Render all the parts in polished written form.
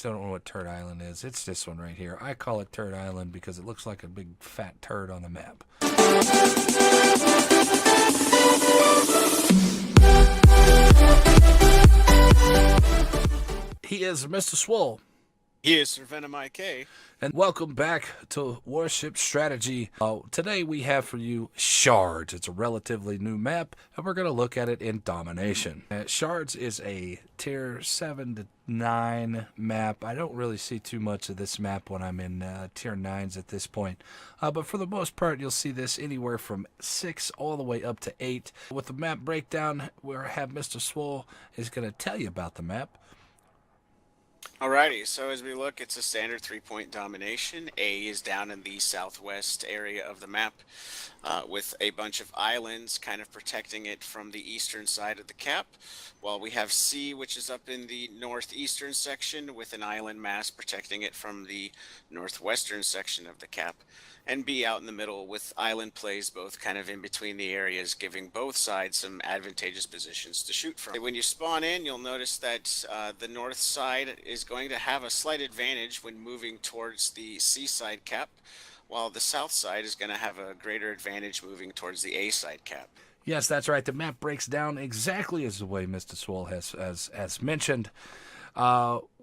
Don't know what Turd Island is. It's this one right here. I call it Turd Island because it looks like a big fat turd on the map. He is Mr. Swole. He is sirvenomik. And welcome back to Warship Strategy. Today we have for you Shards. It's a relatively new map, and we're going to look at it in Domination. Shards is a tier 7 to 9 map. I don't really see too much of this map when I'm in tier 9s at this point. But for the most part, you'll see this anywhere from 6 all the way up to 8. With the map breakdown, we'll have Mr. Swole is going to tell you about the map. Alrighty, so as we look, it's a standard 3-point domination. A is down in the southwest area of the map with a bunch of islands kind of protecting it from the eastern side of the cap, while we have C, which is up in the northeastern section with an island mass protecting it from the northwestern section of the cap, and B out in the middle with island plays both kind of in between the areas, giving both sides some advantageous positions to shoot from. When you spawn in, you'll notice that the north side is going to have a slight advantage when moving towards the C side cap, while the south side is going to have a greater advantage moving towards the A side cap. Yes, that's right. The map breaks down exactly as the way Mr. Swole has mentioned.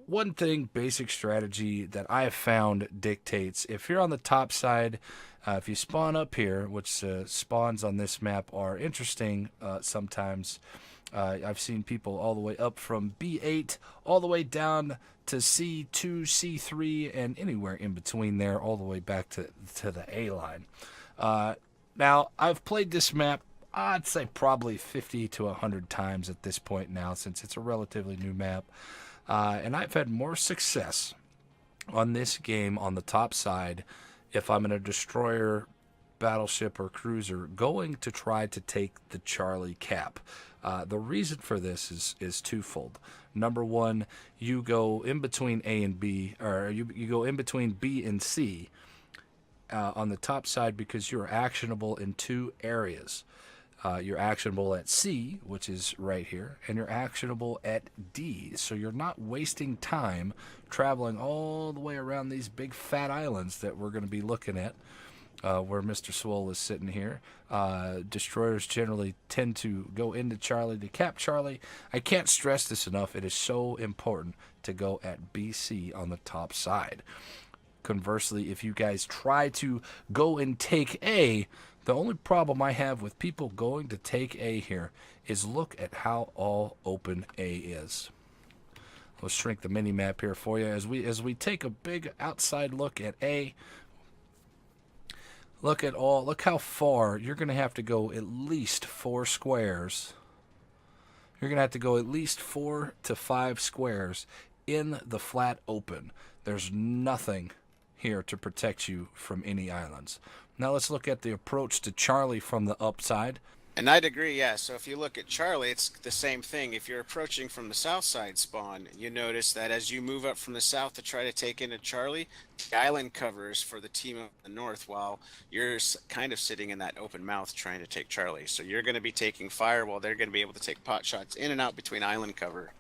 One thing, basic strategy that I have found dictates if you're on the top side, if you spawn up here, which spawns on this map are interesting sometimes. I've seen people all the way up from B8 all the way down to C2, C3, and anywhere in between there, all the way back to the A line. Now, I've played this map, I'd say probably 50 to 100 times at this point now, since it's a relatively new map. And I've had more success on this game on the top side if I'm in a destroyer, battleship, or cruiser going to try to take the Charlie cap. The reason for this is twofold. Number one, you go in between A and B, or you go in between B and C on the top side because you're actionable in two areas. You're actionable at C, which is right here, and you're actionable at D. So you're not wasting time traveling all the way around these big fat islands that we're going to be looking at, where Mr. Swole is sitting here. Destroyers generally tend to go into Charlie to cap Charlie. I can't stress this enough. It is so important to go at BC on the top side. Conversely, if you guys try to go and take A, the only problem I have with people going to take A here is look at how all open A is. Let's shrink the mini map here for you as we take a big outside look at A. Look how far you're going to have to go at least 4 squares. You're going to have to go at least 4 to 5 squares in the flat open. There's nothing here to protect you from any islands. Now let's look at the approach to Charlie from the upside. And I'd agree, yeah. So if you look at Charlie, it's the same thing. If you're approaching from the south side spawn, you notice that as you move up from the south to try to take into Charlie, the island covers for the team up the north while you're kind of sitting in that open mouth trying to take Charlie. So you're going to be taking fire while they're going to be able to take pot shots in and out between island cover.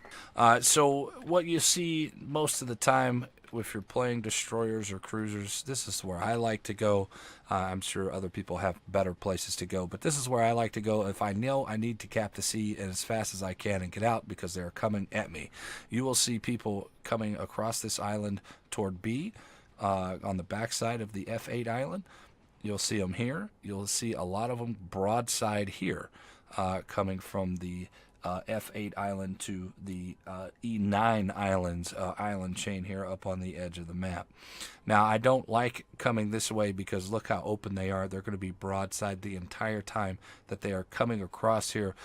So what you see most of the time if you're playing destroyers or cruisers, this is where I like to go. I'm sure other people have better places to go, but this is where I like to go if I know I need to cap the sea as fast as I can and get out because they're coming at me. You will see people coming across this island toward B on the backside of the F8 island. You'll see them here. You'll see a lot of them broadside here coming from the F8 island to the E9 islands island chain here up on the edge of the map. Now I don't like coming this way because look how open they are. They're going to be broadside the entire time that they are coming across here,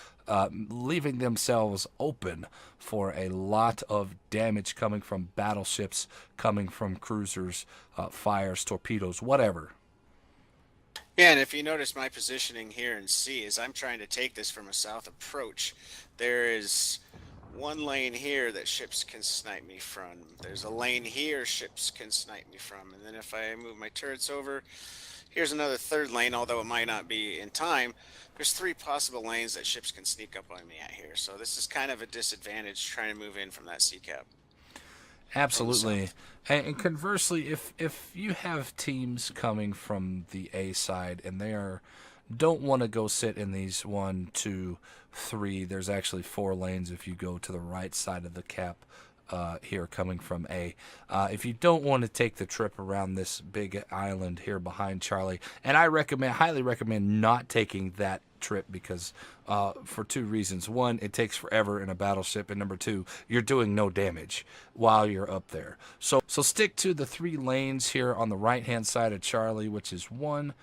leaving themselves open for a lot of damage coming from battleships, coming from cruisers, fires, torpedoes, whatever. Yeah, and if you notice my positioning here in C is I'm trying to take this from a south approach. There is one lane here that ships can snipe me from. There's a lane here ships can snipe me from. And then if I move my turrets over, here's another third lane, although it might not be in time. There's 3 possible lanes that ships can sneak up on me at here. So this is kind of a disadvantage trying to move in from that C cap. from the Absolutely. south. And conversely, if you have teams coming from the A side and they are don't want to go sit in these one, two, three. There's actually four lanes if you go to the right side of the cap. Here coming from A. If you don't want to take the trip around this big island here behind Charlie, and I highly recommend not taking that trip because for two reasons. One, it takes forever in a battleship, and number two, you're doing no damage while you're up there. So stick to the three lanes here on the right hand side of Charlie, which is one,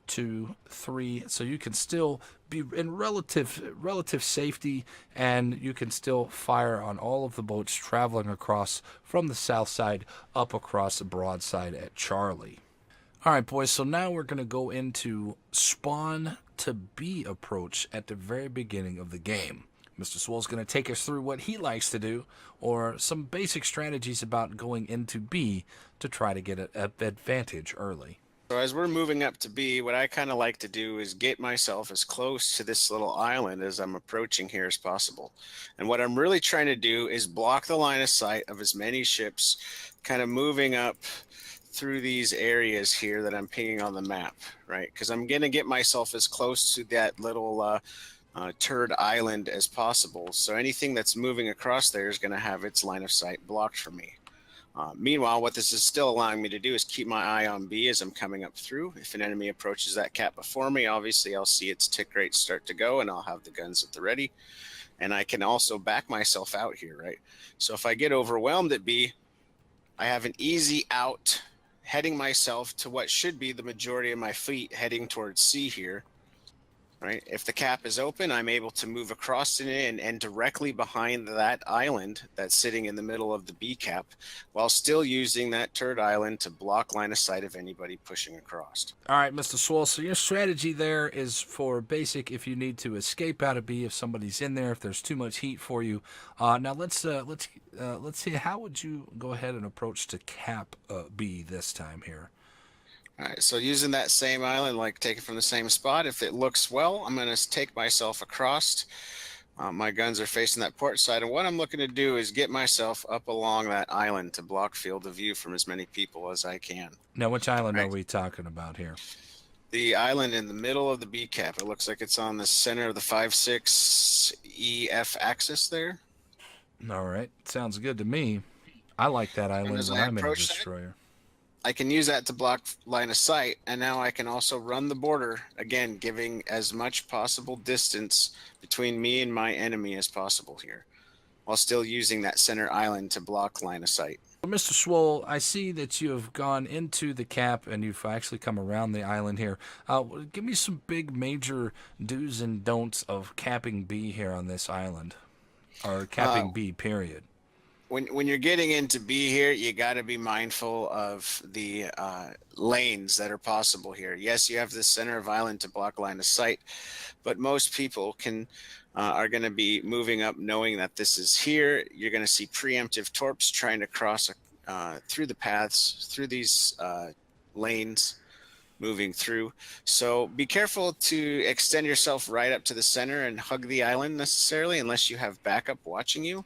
two, three, so you can still be in relative safety, and you can still fire on all of the boats traveling across from the south side up across the broadside at Charlie. All right, boys. So now we're going to go into spawn to B approach at the very beginning of the game. Mr. Swoll's going to take us through what he likes to do, or some basic strategies about going into B to try to get an advantage early. So as we're moving up to B, what I kind of like to do is get myself as close to this little island as I'm approaching here as possible. And what I'm really trying to do is block the line of sight of as many ships kind of moving up through these areas here that I'm pinging on the map, right? Because I'm going to get myself as close to that little turd island as possible. So anything that's moving across there is going to have its line of sight blocked for me. Meanwhile, what this is still allowing me to do is keep my eye on B as I'm coming up through. If an enemy approaches that cap before me, obviously I'll see its tick rate start to go, and I'll have the guns at the ready. And I can also back myself out here, right? So if I get overwhelmed at B, I have an easy out heading myself to what should be the majority of my fleet heading towards C here. Right. If the cap is open, I'm able to move across it and directly behind that island that's sitting in the middle of the B cap, while still using that turd island to block line of sight of anybody pushing across. All right, Mr. Swoll. So your strategy there is for basic if you need to escape out of B if somebody's in there, if there's too much heat for you. Now let's see. How would you go ahead and approach to cap B this time here? All right, so using that same island, like taking from the same spot, if it looks well, I'm going to take myself across. My guns are facing that port side, and what I'm looking to do is get myself up along that island to block field of view from as many people as I can. Now, which island Right. are we talking about here? The island in the middle of the B cap. It looks like it's on the center of the 5-6 EF axis there. All right, sounds good to me. I like that And island as when I I'm in a approach that, destroyer. I can use that to block line of sight, and now I can also run the border, again, giving as much possible distance between me and my enemy as possible here, while still using that center island to block line of sight. Well, Mr. Swoll, I see that you have gone into the cap and you've actually come around the island here. Give me some big major do's and don'ts of capping B here on this island, or capping B, period. When you're getting into B here, you got to be mindful of the lanes that are possible here. Yes, you have the center of island to block line of sight, but most people are going to be moving up knowing that this is here. You're going to see preemptive torps trying to cross through the paths, through these lanes, moving through. So be careful to extend yourself right up to the center and hug the island necessarily, unless you have backup watching you.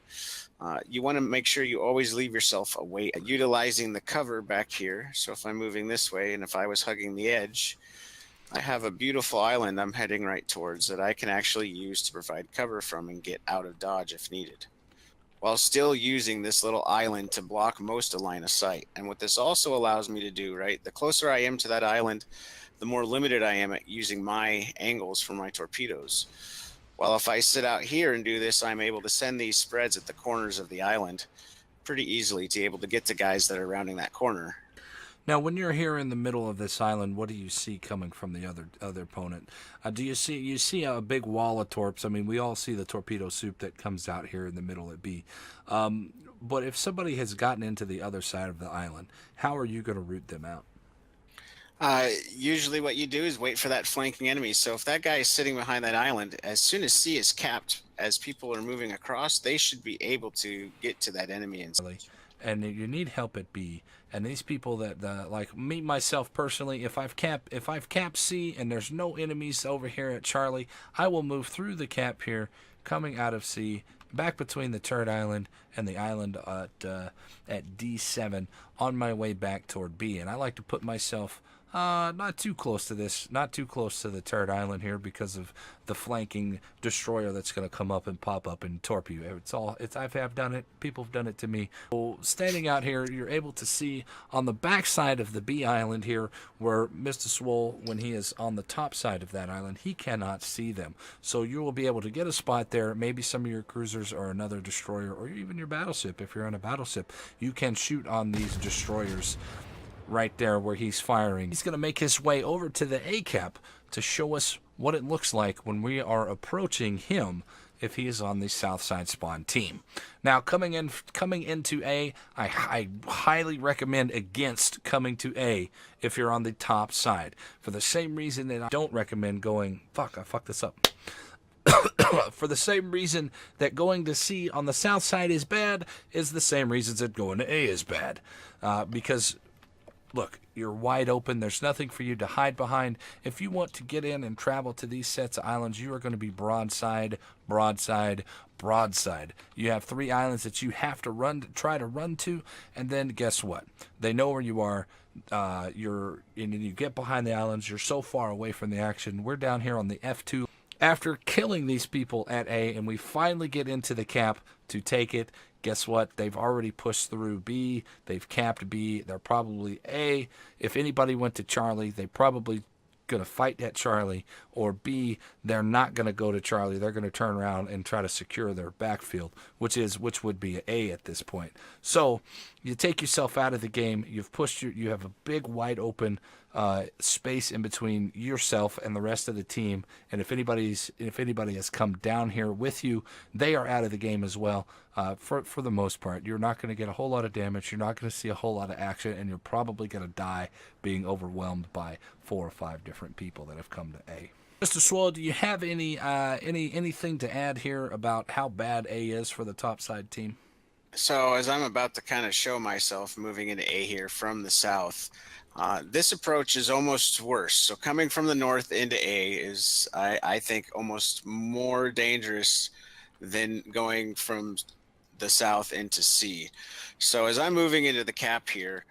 You want to make sure you always leave yourself away, utilizing the cover back here. So if I'm moving this way and if I was hugging the edge, I have a beautiful island I'm heading right towards that I can actually use to provide cover from and get out of dodge if needed, while still using this little island to block most of line of sight. And what this also allows me to do, right, the closer I am to that island, the more limited I am at using my angles for my torpedoes. Well, if I sit out here and do this, I'm able to send these spreads at the corners of the island pretty easily to be able to get to guys that are rounding that corner. Now, when you're here in the middle of this island, what do you see coming from the other opponent? Do you see a big wall of torps? I mean, we all see the torpedo soup that comes out here in the middle at B. But if somebody has gotten into the other side of the island, how are you going to root them out? Usually what you do is wait for that flanking enemy. So if that guy is sitting behind that island, as soon as C is capped, as people are moving across, they should be able to get to that enemy. And you need help at B. And these people that like me myself personally, if I've capped C and there's no enemies over here at Charlie, I will move through the cap here, coming out of C, back between the turret island and the island at D7 on my way back toward B. And I like to put myself not too close to this, not too close to the turret island here because of the flanking destroyer that's going to come up and pop up and torpedo. I've done it. People have done it to me. So standing out here, you're able to see on the back side of the B island here where Mr. Swole, when he is on the top side of that island, he cannot see them. So you will be able to get a spot there. Maybe some of your cruisers or another destroyer or even your battleship. If you're on a battleship, you can shoot on these destroyers right there where he's firing. He's going to make his way over to the A cap to show us what it looks like when we are approaching him if he is on the south side spawn team. Now, coming into A, I highly recommend against coming to A if you're on the top side. For the same reason that I don't recommend going... Fuck, I fucked this up. For the same reason that going to C on the south side is bad is the same reasons that going to A is bad. Because... look, you're wide open. There's nothing for you to hide behind. If you want to get in and travel to these sets of islands, you are going to be broadside, broadside, broadside. You have 3 islands that you have to try to run to, and then guess what? They know where you are. You get behind the islands. You're so far away from the action. We're down here on the F2. After killing these people at A, and we finally get into the cap to take it, guess what? They've already pushed through B. They've capped B. They're probably A. If anybody went to Charlie, they probably going to fight at Charlie. Or B, they're not going to go to Charlie. They're going to turn around and try to secure their backfield, which would be A at this point. So you take yourself out of the game. You've pushed you have a big wide open space in between yourself and the rest of the team. And if anybody has come down here with you, they are out of the game as well. For the most part, you're not going to get a whole lot of damage. You're not going to see a whole lot of action, and you're probably going to die being overwhelmed by 4 or 5 different people that have come to A. Mr. Swole, do you have anything to add here about how bad A is for the topside team? So as I'm about to kind of show myself moving into A here from the south, this approach is almost worse. So coming from the north into A is, I think, almost more dangerous than going from the south into C. So as I'm moving into the cap here,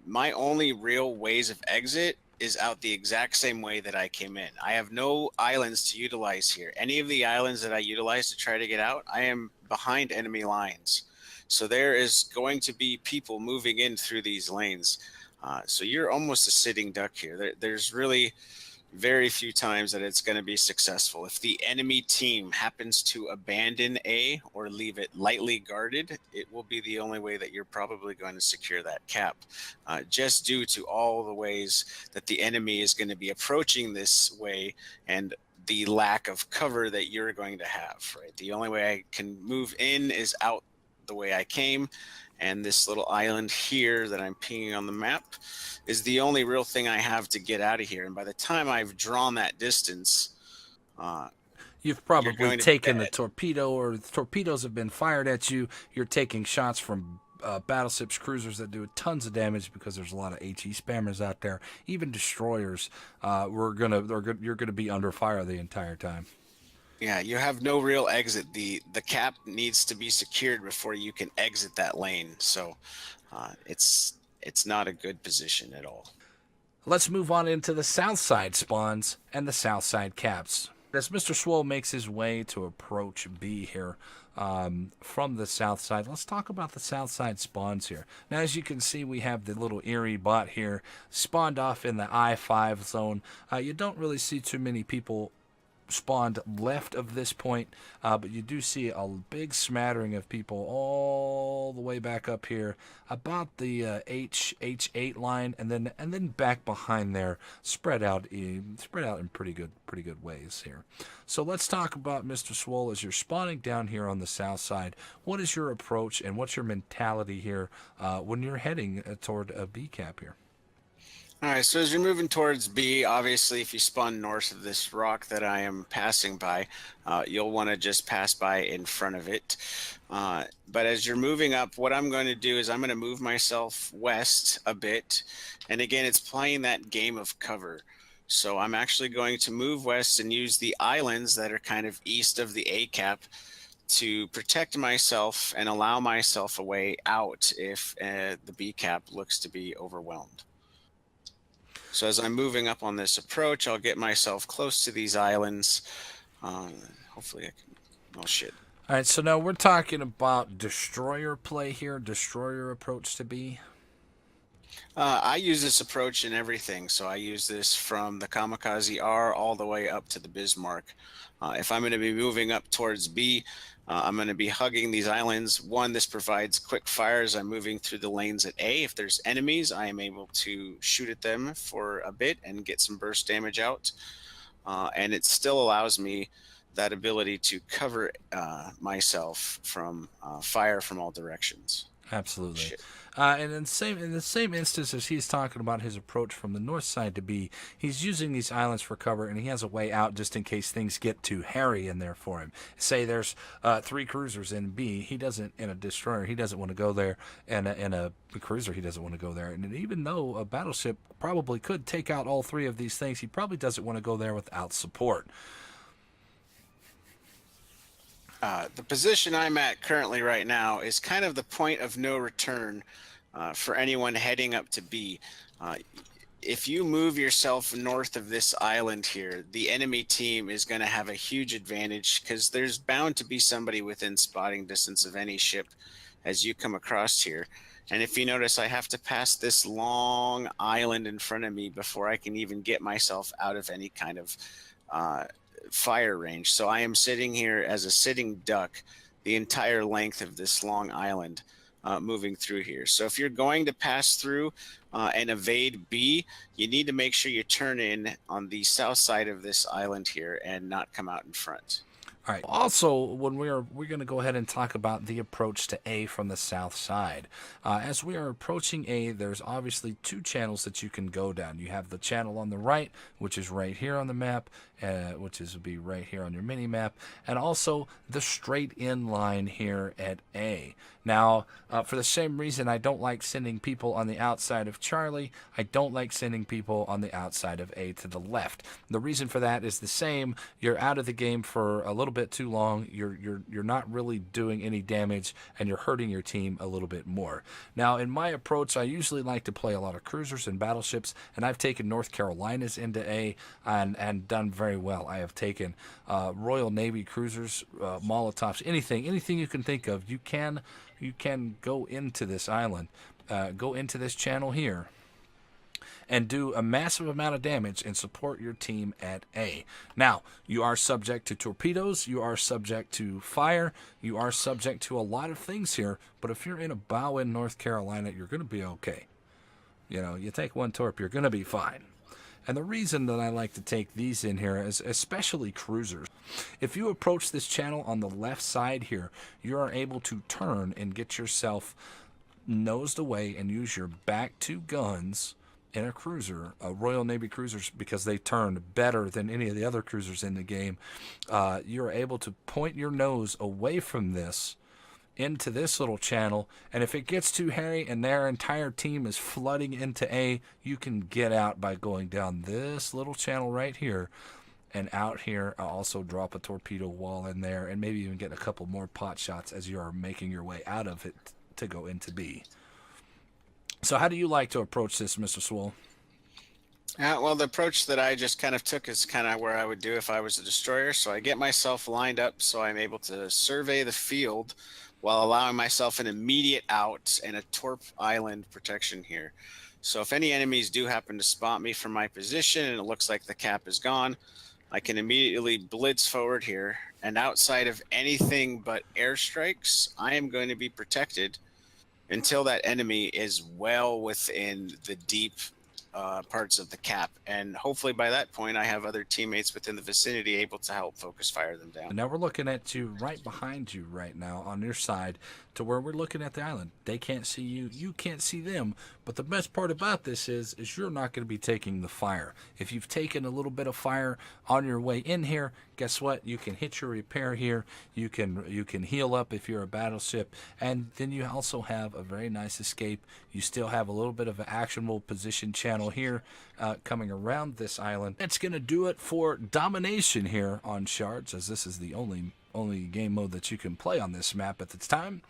my only real ways of exit is out the exact same way that I came in. I have no islands to utilize here. Any of the islands that I utilize to try to get out, I am behind enemy lines. So there is going to be people moving in through these lanes. So you're almost a sitting duck here. There's really very few times that it's going to be successful. If the enemy team happens to abandon A or leave it lightly guarded, it will be the only way that you're probably going to secure that cap, just due to all the ways that the enemy is going to be approaching this way and the lack of cover that you're going to have, right? The only way I can move in is out the way I came, and this little island here that I'm pinging on the map is the only real thing I have to get out of here. And by the time I've drawn that distance, you've probably taken the torpedo, or the torpedoes have been fired at you. You're taking shots from battleships, cruisers that do tons of damage because there's a lot of HE spammers out there. Even destroyers, you're gonna be under fire the entire time. Yeah, you have no real exit. The cap needs to be secured before you can exit that lane. So it's not a good position at all. Let's move on into the south side spawns and the south side caps. As Mr. Swole makes his way to approach B here from the south side, let's talk about the south side spawns here. Now, as you can see, we have the little Erie bot here spawned off in the I-5 zone. You don't really see too many people spawned left of this point, but you do see a big smattering of people all the way back up here about the H8 line, and then back behind there, spread out in pretty good ways here. So let's talk about Mr. Swole. As you're spawning down here on the south side, what is your approach and what's your mentality here when you're heading toward a B cap here? All right, so as you're moving towards B, obviously, if you spawn north of this rock that I am passing by, you'll want to just pass by in front of it. But as you're moving up, what I'm going to do is I'm going to move myself west a bit. And again, it's playing that game of cover. So I'm actually going to move west and use the islands that are kind of east of the A cap to protect myself and allow myself a way out if the B cap looks to be overwhelmed. So as I'm moving up on this approach, I'll get myself close to these islands. Uh, Hopefully I can. Oh shit. All right, so now we're talking about destroyer play here, destroyer approach to B. I use this approach in everything. So I use this from the Kamikaze R all the way up to the Bismarck. If I'm going to be moving up towards B, I'm going to be hugging these islands. One, this provides quick fire as I'm moving through the lanes at A. If there's enemies, I am able to shoot at them for a bit and get some burst damage out. And it still allows me that ability to cover myself from fire from all directions. Absolutely. Shit. And in the same instance as he's talking about his approach from the north side to B, he's using these islands for cover, and he has a way out just in case things get too hairy in there for him. Say there's 3 cruisers in B, he doesn't, in a destroyer, he doesn't want to go there, and in a cruiser, he doesn't want to go there. And even though a battleship probably could take out all 3 of these things, he probably doesn't want to go there without support. The position I'm at currently right now is kind of the point of no return for anyone heading up to B. Uh, if you move yourself north of this island here, the enemy team is going to have a huge advantage because there's bound to be somebody within spotting distance of any ship as you come across here. And if you notice, I have to pass this long island in front of me before I can even get myself out of any kind of fire range. So I am sitting here as a sitting duck the entire length of this long island moving through here. So if you're going to pass through and evade B, you need to make sure you turn in on the south side of this island here and not come out in front. All right. Also, when we're going to go ahead and talk about the approach to A from the south side. As we are approaching A, there's obviously 2 channels that you can go down. You have the channel on the right, which is right here on the map, which is would be right here on your mini map, and also the straight in line here at A. Now, for the same reason I don't like sending people on the outside of Charlie, I don't like sending people on the outside of A to the left. The reason for that is the same. You're out of the game for a little bit too long. You're not really doing any damage, and you're hurting your team a little bit more. Now, in my approach, I usually like to play a lot of cruisers and battleships, and I've taken North Carolinas into A and done very well. I have taken Royal Navy cruisers, Molotovs, anything you can think of. You can go into this island, go into this channel here, and do a massive amount of damage and support your team at A. Now, you are subject to torpedoes, you are subject to fire, you are subject to a lot of things here, but if you're in a bow in North Carolina, you're going to be okay. You know, you take 1 torp, you're going to be fine. And the reason that I like to take these in here is especially cruisers. If you approach this channel on the left side here, you are able to turn and get yourself nosed away and use your back 2 guns in a cruiser, Royal Navy cruisers, because they turn better than any of the other cruisers in the game. You're able to point your nose away from this into this little channel, and if it gets too hairy and their entire team is flooding into A, you can get out by going down this little channel right here and out here. I'll also drop a torpedo wall in there and maybe even get a couple more pot shots as you are making your way out of it to go into B. So how do you like to approach this, Mr. Swole? Well, the approach that I just kind of took is kind of where I would do if I was a destroyer. So I get myself lined up so I'm able to survey the field while allowing myself an immediate out and a torp island protection here. So if any enemies do happen to spot me from my position and it looks like the cap is gone, I can immediately blitz forward here. And outside of anything but airstrikes, I am going to be protected until that enemy is well within the deep parts of the cap. And hopefully by that point, I have other teammates within the vicinity able to help focus fire them down. Now we're looking at you right behind you right now on your side. to where we're looking at the island. They can't see you, you can't see them. But the best part about this is you're not going to be taking the fire. If you've taken a little bit of fire on your way in here, guess what? You can hit your repair here. You can heal up if you're a battleship, and then you also have a very nice escape. You still have a little bit of an actionable position channel here coming around this island. That's going to do it for domination here on Shards, as this is the only game mode that you can play on this map at the time.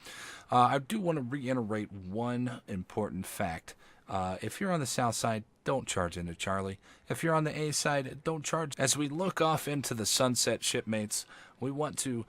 I do want to reiterate one important fact. If you're on the south side, don't charge into Charlie. If you're on the A side, don't charge. As we look off into the sunset, shipmates, we want to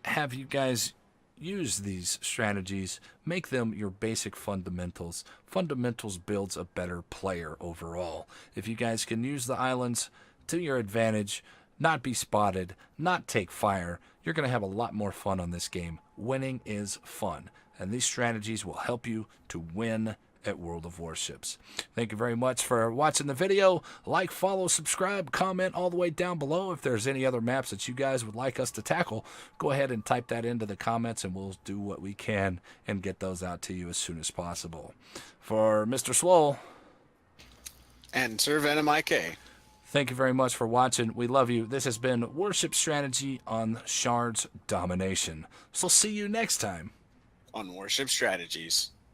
have you guys use these strategies, make them your basic fundamentals. Fundamentals builds a better player overall. If you guys can use the islands to your advantage, not be spotted, not take fire, you're going to have a lot more fun on this game. Winning is fun, and these strategies will help you to win at World of Warships. Thank you very much for watching the video. Like, follow, subscribe, comment all the way down below. If there's any other maps that you guys would like us to tackle, go ahead and type that into the comments, and we'll do what we can and get those out to you as soon as possible. For Mr. Swole And sirvenomik. Thank you very much for watching. We love you. This has been Warship Strategy on Shards Domination. So see you next time On Warship Strategies.